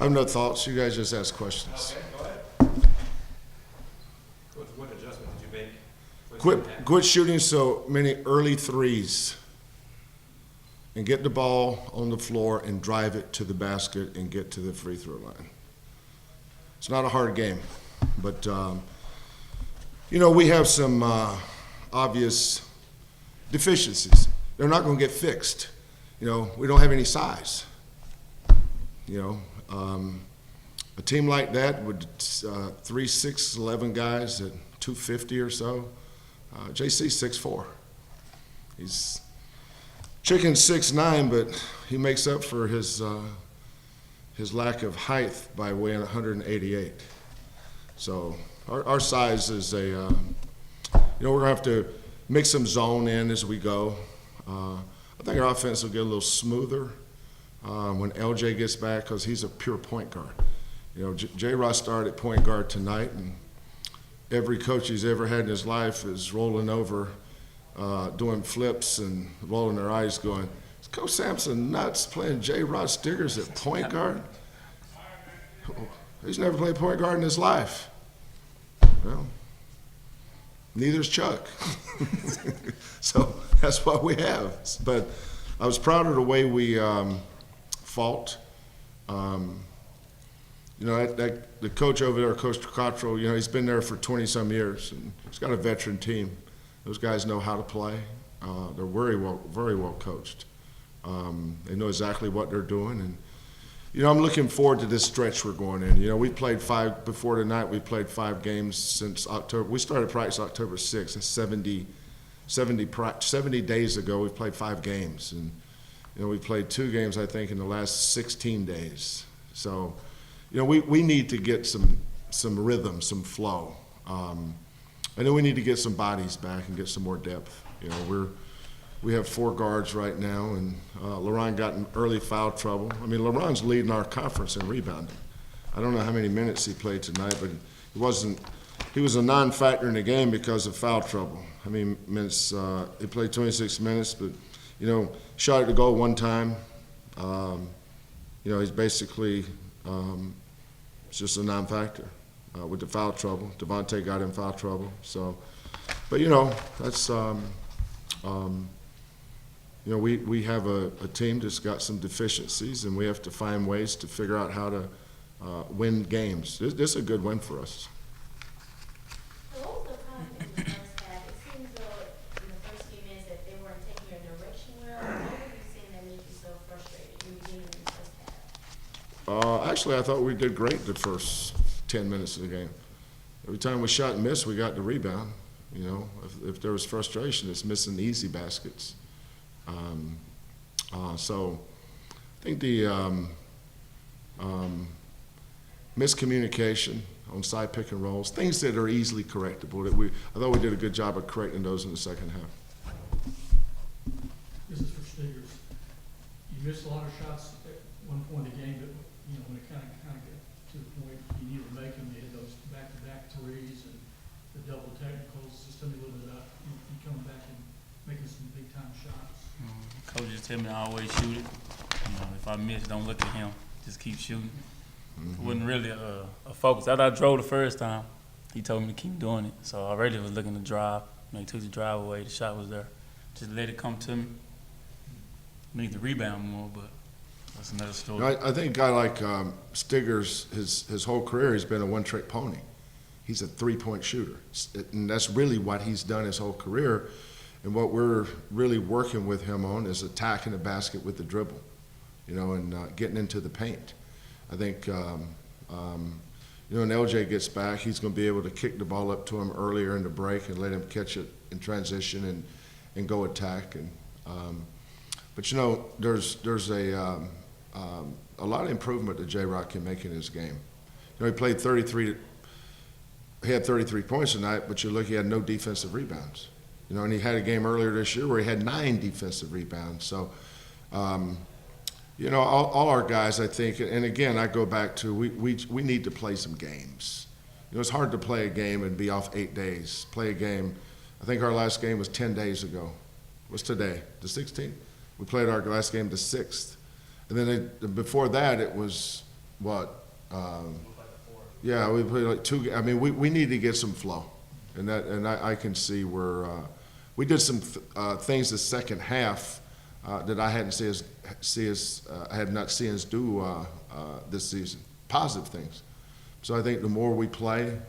have no thoughts. You guys just ask questions. Okay, go ahead. What adjustment did you make? Quit shooting so many early threes and get the ball on the floor and drive it to the basket and get to the free throw line. It's not a hard game, but we have some obvious deficiencies. They're not going to get fixed. We don't have any size. A team like that with 3, 6, 11 guys at 250 or so. JC's 6'4". He's chicken 6'9", but he makes up for his lack of height by weighing 188. So our size is we're gonna have to mix some zone in as we go. I think our offense will get a little smoother when LJ gets back because he's a pure point guard. Jherrod started at point guard tonight, and every coach he's ever had in his life is rolling over, doing flips and rolling their eyes going, is Coach Sampson nuts playing Jherrod Stiggers at point guard? He's never played point guard in his life. Well, neither's Chuck. So that's what we have. But I was proud of the way we fought. The coach over there, Coach Cottrell, he's been there for 20-some years, and he's got a veteran team. Those guys know how to play. They're very well coached. They know exactly what they're doing, and I'm looking forward to this stretch we're going in. We played 5 before tonight. We played 5 games since October. We started practice October 6th, and 70 days ago we played 5 games, and we played 2 games I think in the last 16 days. So. We need to get some rhythm, some flow. And then we need to get some bodies back and get some more depth. We have 4 guards right now, and LaRon got in early foul trouble. LaRon's leading our conference in rebounding. I don't know how many minutes he played tonight, but he was a non-factor in the game because of foul trouble. Minutes, he played 26 minutes, but, shot at the goal 1 time. He's basically it's just a non-factor with the foul trouble. Devontae got in foul trouble. So, but that's we have a team that's got some deficiencies, and we have to find ways to figure out how to win games. This is a good win for us. So what was the problem in the first half? It seems though in the first few minutes that they weren't taking your direction well. What were you seeing that made you so frustrated in the beginning of the first half? Actually, I thought we did great the first 10 minutes of the game. Every time we shot and missed, we got the rebound. If there was frustration, it's missing easy baskets. So I think the miscommunication on side pick and rolls, things that are easily correctable. I thought we did a good job of correcting those in the second half. This is for Stiggers. You missed a lot of shots at one point in the game, but when it kind of got to the point you needed to make them, you had those back-to-back threes and the double technicals. Just tell me a little bit about you coming back and making some big-time shots. Coaches tell me I always shoot it. If I miss, don't look at him. Just keep shooting. It wasn't really a focus. After I drove the first time, he told me to keep doing it. So I already was looking to drive. He took the drive away. The shot was there. Just let it come to me. I need to rebound more, but that's another story. I think a guy like Stiggers, his whole career, he's been a one-trick pony. He's a three-point shooter, and that's really what he's done his whole career. And what we're really working with him on is attacking the basket with the dribble, and getting into the paint. I think, when LJ gets back, he's going to be able to kick the ball up to him earlier in the break and let him catch it in transition and go attack. And but there's a lot of improvement that Jherrod can make in his game. He played 33. He had 33 points tonight, but he had no defensive rebounds. And he had a game earlier this year where he had 9 defensive rebounds. So, all our guys, I think, and again, I go back to we need to play some games. It's hard to play a game and be off 8 days. Play a game. I think our last game was 10 days ago. What's today? The 16th? We played our last game the 6th. And then before that, it was what? Yeah, we played like two. I mean, we need to get some flow, and I can see where we did some things the second half that I hadn't I had not seen us do this season. Positive things. So I think the more we play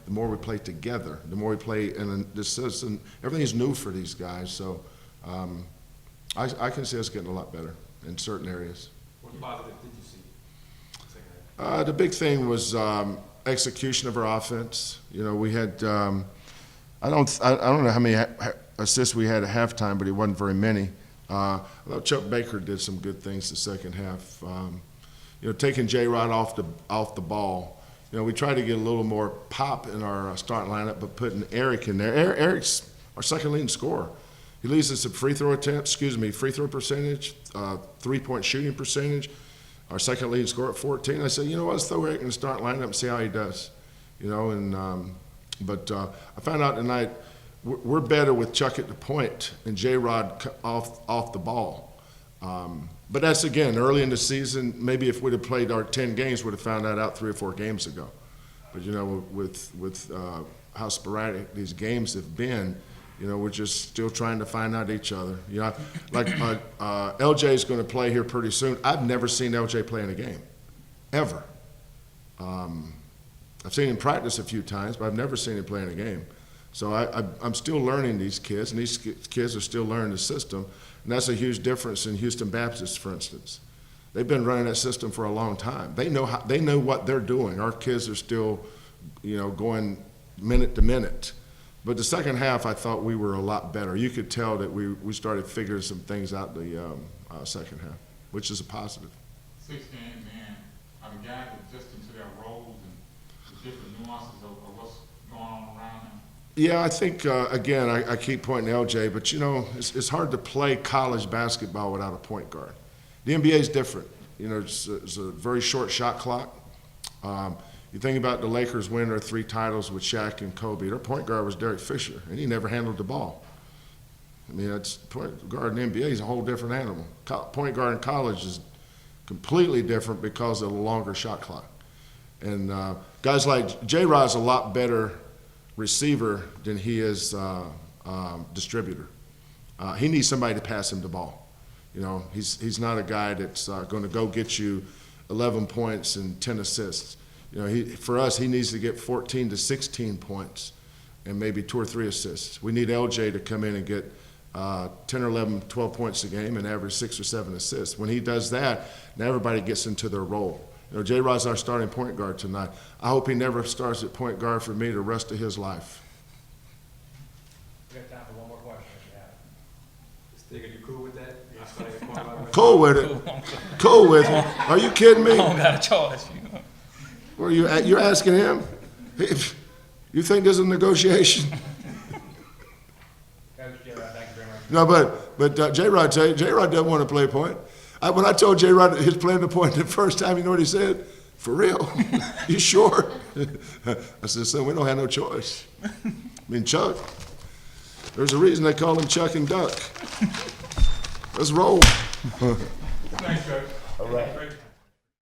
together, the more we play in this system. Everything's new for these guys, so I can see us getting a lot better in certain areas. What positive did you see? Second half? The big thing was execution of our offense. You know, we had I don't know how many assists we had at halftime, but it wasn't very many. I thought Chuck Baker did some good things the second half. You know, taking Jherrod off the ball. You know, we tried to get a little more pop in our starting lineup, but putting Eric in there. Eric's our second leading scorer. He leads us in free throw percentage, 3-point shooting percentage. Our second leading scorer at 14. I said, you know what, let's throw Eric in the starting lineup and see how he does. You know, and but I found out tonight we're better with Chuck at the point and Jherrod off the ball. But that's, again, early in the season. Maybe if we'd have played our 10 games, we'd have found that out 3 or 4 games ago. But, you know, with how sporadic these games have been, you know, we're just still trying to find out each other. You know, like LJ is going to play here pretty soon. I've never seen LJ play in a game, ever. I've seen him practice a few times, but I've never seen him play in a game. So I'm still learning these kids, and these kids are still learning the system. And that's a huge difference in Houston Baptist, for instance. They've been running that system for a long time. They know what they're doing. Our kids are still, you know, going minute to minute. But the second half, I thought we were a lot better. You could tell that we started figuring some things out the second half, which is a positive. 6 games in, are the guys adjusting to their roles and the different nuances of what's going on around them? Yeah, I think, again, I keep pointing to LJ, but, you know, it's hard to play college basketball without a point guard. The NBA is different. You know, it's a very short shot clock. You think about the Lakers winning their 3 titles with Shaq and Kobe. Their point guard was Derek Fisher, and he never handled the ball. I mean, that's point guard in the NBA is a whole different animal. Point guard in college is completely different because of the longer shot clock. And guys like Jherrod's a lot better receiver than he is distributor. He needs somebody to pass him the ball. You know, he's not a guy that's going to go get you 11 points and 10 assists. You know, for us, he needs to get 14 to 16 points and maybe 2 or 3 assists. We need LJ to come in and get 10 or 11, 12 points a game and average 6 or 7 assists. When he does that, now everybody gets into their role. You know, Jherrod's our starting point guard tonight. I hope he never starts at point guard for me the rest of his life. We got time for one more question if you have it. Stigger, you cool with that? You not starting at point guard? Cool with it. Cool with it. Are you kidding me? I don't got a choice, you know. What are you're asking him? You think there's a negotiation? Coach Jherrod, thank you very much. No, but Jherrod doesn't want to play point. When I told Jherrod his plan to point the first time, you know what he said? For real? You sure? I said, son, we don't have no choice. I mean, Chuck, there's a reason they call him Chuck and Duck. Let's roll. Thanks, Coach. All right. Great.